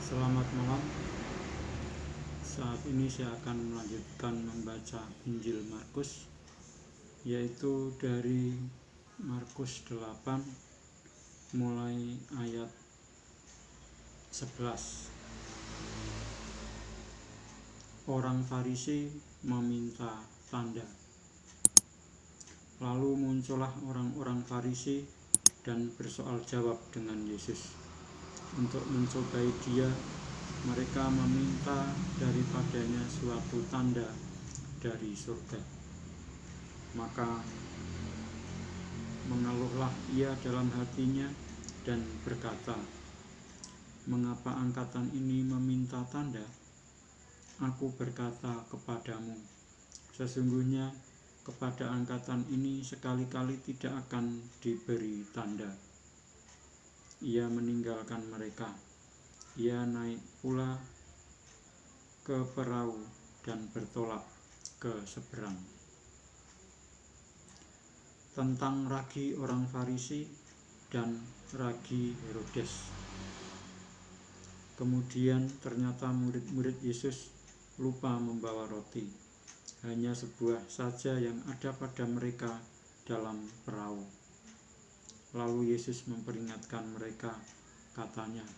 Selamat malam. Saat ini saya akan melanjutkan membaca Injil Markus, yaitu dari Markus 8 mulai ayat 11. Orang Farisi meminta tanda. Lalu muncullah orang-orang Farisi dan bersoal jawab dengan Yesus. Untuk mencobai dia, mereka meminta daripadanya suatu tanda dari surga. Maka mengeluhlah ia dalam hatinya dan berkata, "Mengapa angkatan ini meminta tanda? Aku berkata kepadamu, sesungguhnya kepada angkatan ini sekali-kali tidak akan diberi tanda." Ia meninggalkan mereka. Ia naik pula ke perahu dan bertolak ke seberang. Tentang ragi orang Farisi dan ragi Herodes. Kemudian ternyata murid-murid Yesus lupa membawa roti. Hanya sebuah saja yang ada pada mereka dalam perahu. Lalu Yesus memperingatkan mereka, katanya,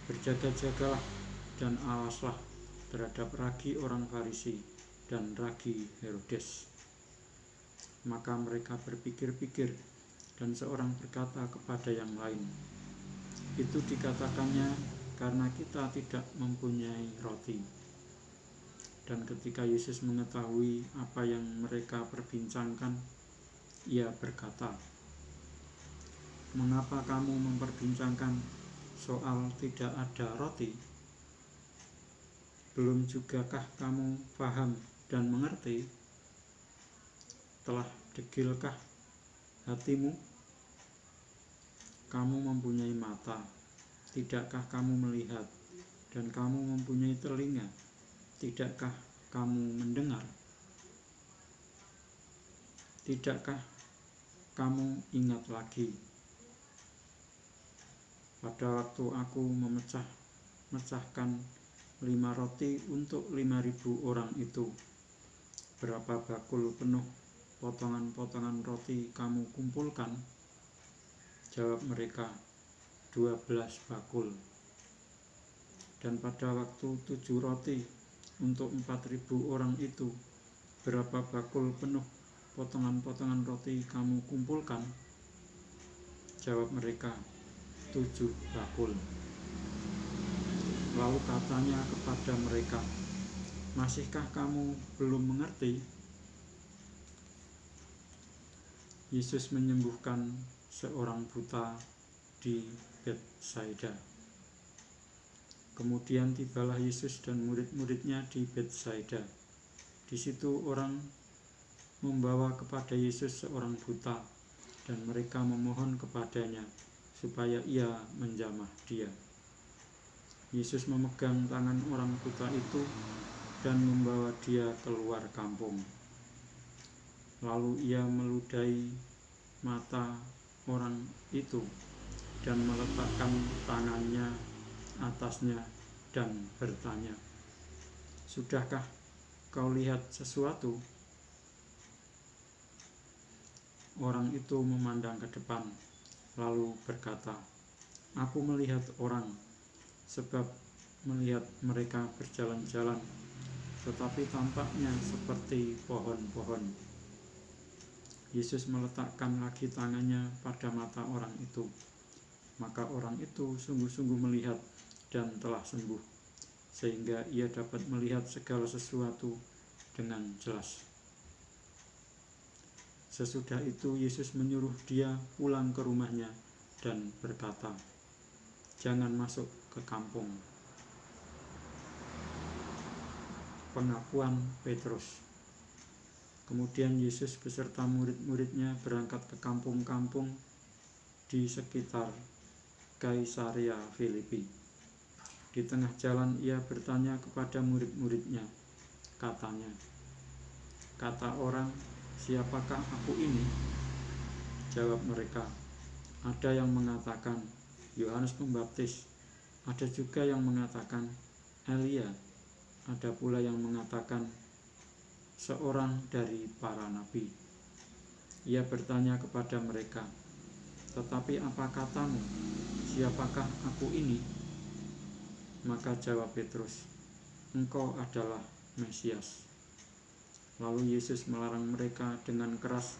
"Berjaga-jagalah dan awaslah terhadap ragi orang Farisi dan ragi Herodes." Maka mereka berpikir-pikir, dan seorang berkata kepada yang lain, "Itu dikatakannya karena kita tidak mempunyai roti." Dan ketika Yesus mengetahui apa yang mereka perbincangkan, ia berkata, "Mengapa kamu memperbincangkan soal tidak ada roti? Belum jugakah kamu paham dan mengerti? Telah degilkah hatimu? Kamu mempunyai mata, tidakkah kamu melihat? Dan kamu mempunyai telinga, tidakkah kamu mendengar? Tidakkah kamu ingat lagi pada waktu aku memecahkan 5 roti untuk 5.000 orang itu? Berapa bakul penuh potongan-potongan roti kamu kumpulkan?" Jawab mereka, 12 bakul. "Dan pada waktu 7 roti untuk 4.000 orang itu, berapa bakul penuh potongan-potongan roti kamu kumpulkan?" Jawab mereka, 7 bakul. Lalu katanya kepada mereka, "Masihkah kamu belum mengerti?" Yesus menyembuhkan seorang buta di Betsaida. Kemudian tibalah Yesus dan murid-muridnya di Betsaida. Di situ orang membawa kepada Yesus seorang buta, dan mereka memohon kepadanya supaya ia menjamah dia. Yesus memegang tangan orang buta itu dan membawa dia keluar kampung. Lalu ia meludahi mata orang itu dan meletakkan tangannya atasnya dan bertanya, "Sudahkah kau lihat sesuatu?" Orang itu memandang ke depan, lalu berkata, "Aku melihat orang, sebab melihat mereka berjalan-jalan, tetapi tampaknya seperti pohon-pohon." Yesus meletakkan lagi tangannya pada mata orang itu. Maka orang itu sungguh-sungguh melihat dan telah sembuh, sehingga ia dapat melihat segala sesuatu dengan jelas. Sesudah itu Yesus menyuruh dia pulang ke rumahnya dan berkata, "Jangan masuk ke kampung." Pengakuan Petrus. Kemudian Yesus beserta murid-muridnya berangkat ke kampung-kampung di sekitar Kaisarea Filipi. Di tengah jalan ia bertanya kepada murid-muridnya, katanya, "Kata orang, siapakah aku ini?" Jawab mereka, "Ada yang mengatakan Yohanes Pembaptis, Ada juga yang mengatakan Elia, ada pula yang mengatakan seorang dari para nabi. Ia bertanya kepada mereka, "Tetapi apa katamu? Siapakah aku ini?" Maka jawab Petrus, "Engkau adalah Mesias." Lalu Yesus melarang mereka dengan keras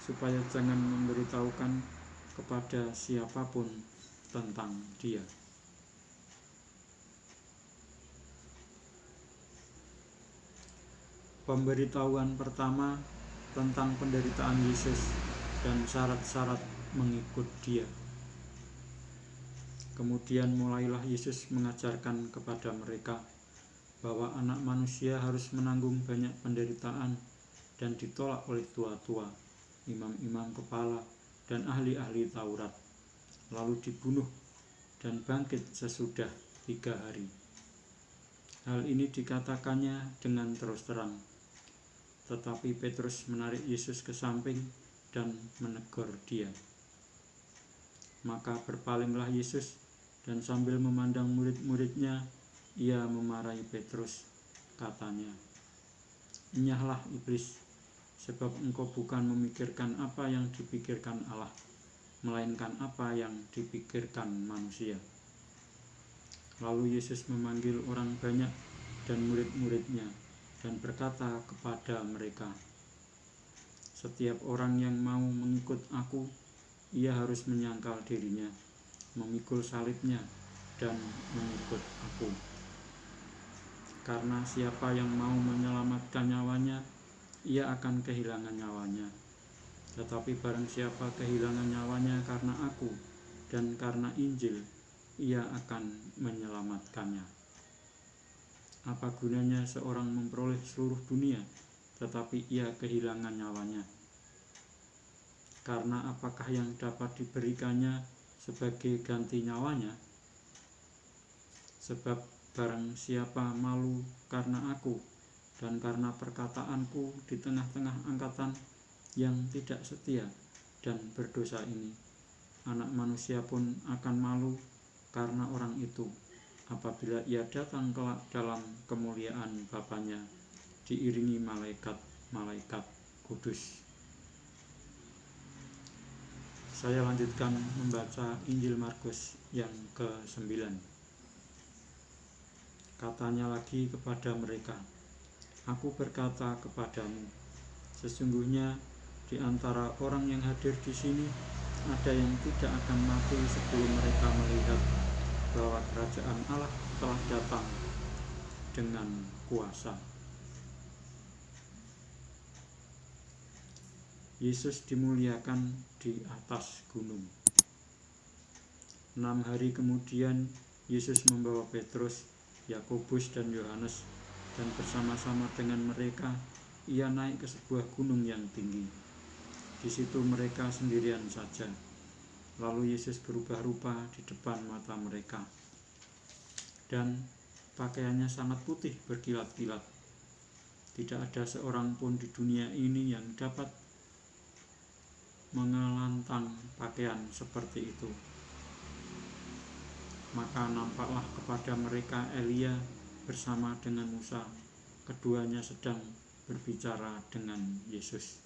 supaya jangan memberitahukan kepada siapapun tentang Dia. Pemberitahuan pertama tentang penderitaan Yesus dan syarat-syarat mengikut Dia. Kemudian mulailah Yesus mengajarkan kepada mereka bahwa anak manusia harus menanggung banyak penderitaan dan ditolak oleh tua-tua, imam-imam kepala, dan ahli-ahli Taurat, lalu dibunuh dan bangkit sesudah 3 hari. Hal ini dikatakannya dengan terus terang. Tetapi Petrus menarik Yesus ke samping dan menegur Dia. Maka berpalinglah Yesus dan sambil memandang murid-muridnya, Ia memarahi Petrus. Katanya, "Enyahlah iblis, sebab engkau bukan memikirkan apa yang dipikirkan Allah, melainkan apa yang dipikirkan manusia." Lalu Yesus memanggil orang banyak dan murid-muridnya dan berkata kepada mereka, "Setiap orang yang mau mengikut aku, ia harus menyangkal dirinya, memikul salibnya, dan mengikut aku. Karena siapa yang mau menyelamatkan nyawanya, ia akan kehilangan nyawanya. Tetapi barang siapa kehilangan nyawanya karena aku dan karena Injil, ia akan menyelamatkannya. Apa gunanya seorang memperoleh seluruh dunia, tetapi ia kehilangan nyawanya? Karena apakah yang dapat diberikannya sebagai ganti nyawanya? Sebab barang siapa malu karena aku dan karena perkataanku di tengah-tengah angkatan yang tidak setia dan berdosa ini, Anak Manusia pun akan malu karena orang itu, apabila ia datang kelak dalam kemuliaan Bapanya diiringi malaikat-malaikat kudus. Saya lanjutkan membaca Injil Markus yang ke-9. Katanya lagi kepada mereka, "Aku berkata kepadamu, sesungguhnya di antara orang yang hadir di sini ada yang tidak akan mati sebelum mereka melihat bahwa kerajaan Allah telah datang dengan kuasa." Yesus dimuliakan di atas gunung. 6 hari kemudian Yesus membawa Petrus, Yakobus, dan Yohanes, dan bersama-sama dengan mereka ia naik ke sebuah gunung yang tinggi. Di situ mereka sendirian saja. Lalu Yesus berubah rupa di depan mata mereka, dan pakaiannya sangat putih berkilat-kilat. Tidak ada seorang pun di dunia ini yang dapat mengelantang pakaian seperti itu. Maka nampaklah kepada mereka Elia bersama dengan Musa. Keduanya sedang berbicara dengan Yesus.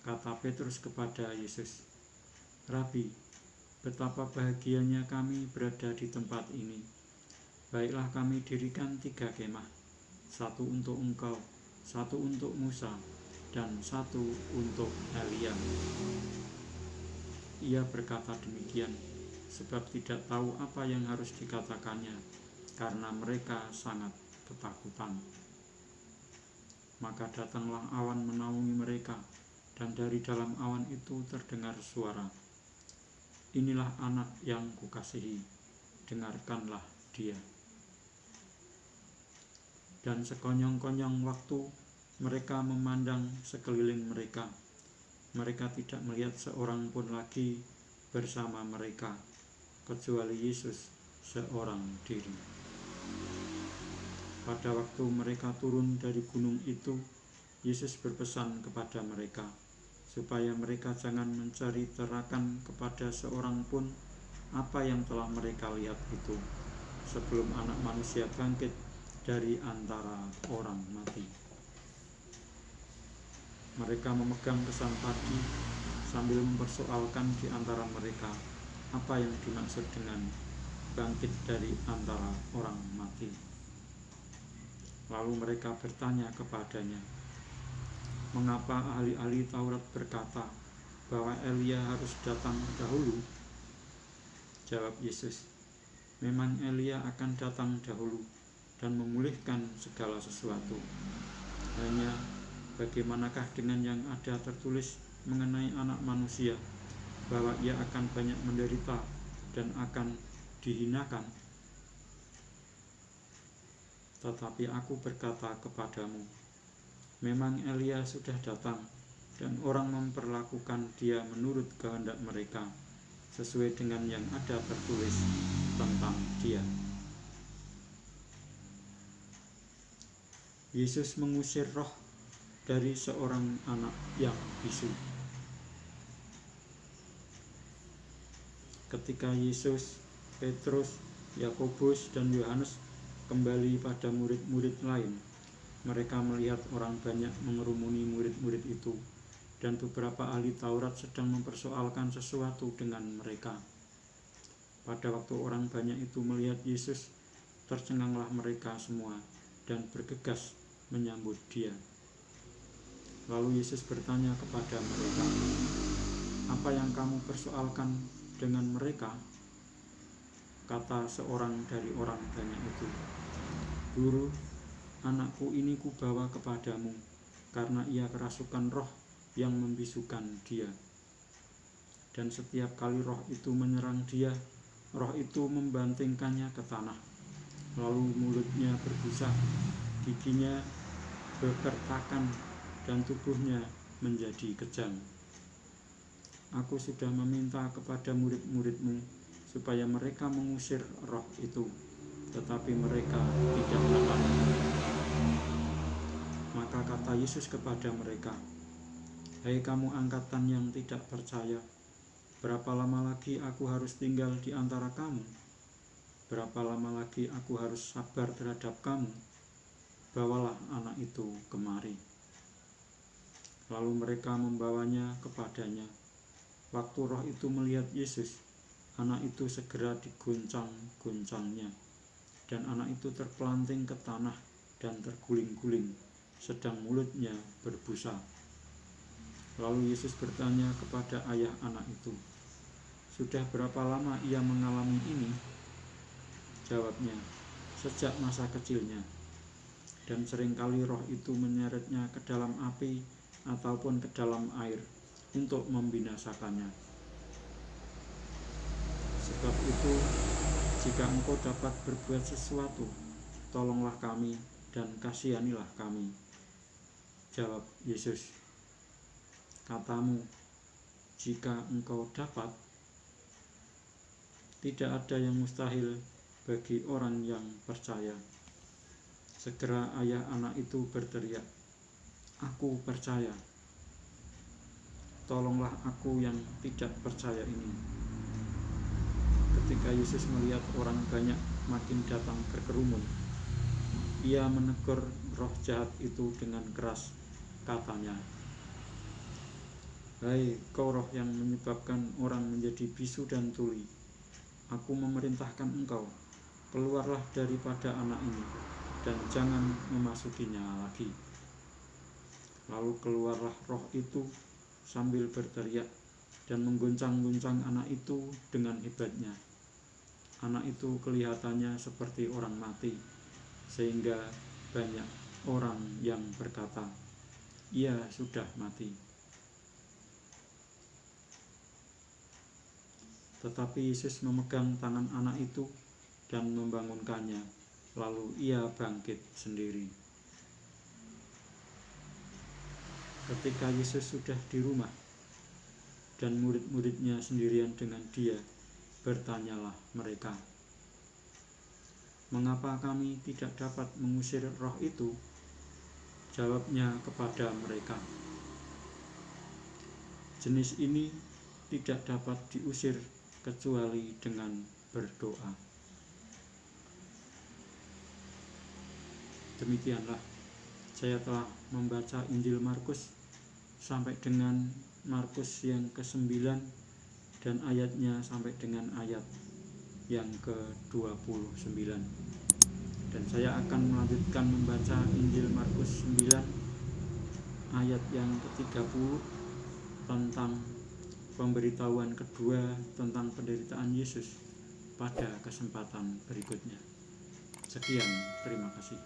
Kata Petrus kepada Yesus, "Rabi, betapa bahagianya kami berada di tempat ini. Baiklah kami dirikan 3 kemah, 1 untuk engkau, 1 untuk Musa, dan 1 untuk Elia." Ia berkata demikian sebab tidak tahu apa yang harus dikatakannya, karena mereka sangat ketakutan. Maka datanglah awan menaungi mereka, dan dari dalam awan itu terdengar suara, "Inilah anak yang kukasihi, dengarkanlah dia." Dan sekonyong-konyong waktu mereka memandang sekeliling mereka, mereka tidak melihat seorang pun lagi bersama mereka, kecuali Yesus seorang diri. Pada waktu mereka turun dari gunung itu, Yesus berpesan kepada mereka supaya mereka jangan menceritakan kepada seorang pun apa yang telah mereka lihat itu sebelum Anak Manusia bangkit dari antara orang mati. Mereka memegang kesan pagi sambil mempersoalkan di antara mereka apa yang dimaksud dengan bangkit dari antara orang mati. Lalu mereka bertanya kepadanya, "Mengapa ahli-ahli Taurat berkata bahwa Elia harus datang dahulu?" Jawab Yesus, "Memang Elia akan datang dahulu dan memulihkan segala sesuatu. Hanya bagaimanakah dengan yang ada tertulis mengenai Anak Manusia, bahwa ia akan banyak menderita dan akan dihinakan? Tetapi aku berkata kepadamu, memang Elia sudah datang, dan orang memperlakukan dia menurut kehendak mereka, sesuai dengan yang ada tertulis tentang dia." Yesus mengusir roh dari seorang anak yang bisu. Ketika Yesus, Petrus, Yakobus, dan Yohanes kembali pada murid-murid lain, mereka melihat orang banyak mengerumuni murid-murid itu, dan beberapa ahli Taurat sedang mempersoalkan sesuatu dengan mereka. Pada waktu orang banyak itu melihat Yesus, tercenganglah mereka semua dan bergegas menyambut dia. Lalu Yesus bertanya kepada mereka, "Apa yang kamu persoalkan dengan mereka?" Kata seorang dari orang banyak itu, "Guru, anakku ini kubawa kepadamu, karena ia kerasukan roh yang membisukan dia. Dan setiap kali roh itu menyerang dia, roh itu membantingkannya ke tanah. Lalu mulutnya berbusa, giginya bekertakan, dan tubuhnya menjadi kejang. Aku sudah meminta kepada murid-muridmu supaya mereka mengusir roh itu, tetapi mereka tidak dapat." Maka kata Yesus kepada mereka, "Hai kamu angkatan yang tidak percaya, berapa lama lagi aku harus tinggal di antara kamu? Berapa lama lagi aku harus sabar terhadap kamu? Bawalah anak itu kemari." Lalu mereka membawanya kepadanya. Waktu roh itu melihat Yesus, anak itu segera diguncang-guncangnya, dan anak itu terpelanting ke tanah dan terguling-guling, sedang mulutnya berbusa. Lalu Yesus bertanya kepada ayah anak itu, "Sudah berapa lama ia mengalami ini?" Jawabnya, "Sejak masa kecilnya, dan seringkali roh itu menyeretnya ke dalam api ataupun ke dalam air untuk membinasakannya. Sebab itu, jika engkau dapat berbuat sesuatu, tolonglah kami dan kasihanilah kami." Jawab Yesus, "Katamu, jika engkau dapat, tidak ada yang mustahil bagi orang yang percaya." Segera ayah anak itu berteriak, "Aku percaya. Tolonglah aku yang tidak percaya ini." Ketika Yesus melihat orang banyak makin datang berkerumun, ia menegur roh jahat itu dengan keras. Katanya, "Hai kau roh yang menyebabkan orang menjadi bisu dan tuli, aku memerintahkan engkau, keluarlah daripada anak ini, dan jangan memasukinya lagi." Lalu keluarlah roh itu sambil berteriak dan mengguncang-guncang anak itu dengan hebatnya. Anak itu kelihatannya seperti orang mati, sehingga banyak orang yang berkata, "Ia sudah mati." Tetapi Yesus memegang tangan anak itu dan membangunkannya, lalu ia bangkit sendiri. Ketika Yesus sudah di rumah dan murid-muridnya sendirian dengan dia, bertanyalah mereka, "Mengapa kami tidak dapat mengusir roh itu?" Jawabnya kepada mereka, "Jenis ini tidak dapat diusir kecuali dengan berdoa. Demikianlah saya telah membaca Injil Markus sampai dengan Markus yang ke-9 dan ayatnya sampai dengan ayat yang ke-29. Dan saya akan melanjutkan membaca Injil Markus 9 ayat yang ke-30 tentang pemberitahuan kedua tentang penderitaan Yesus pada kesempatan berikutnya. Sekian, terima kasih.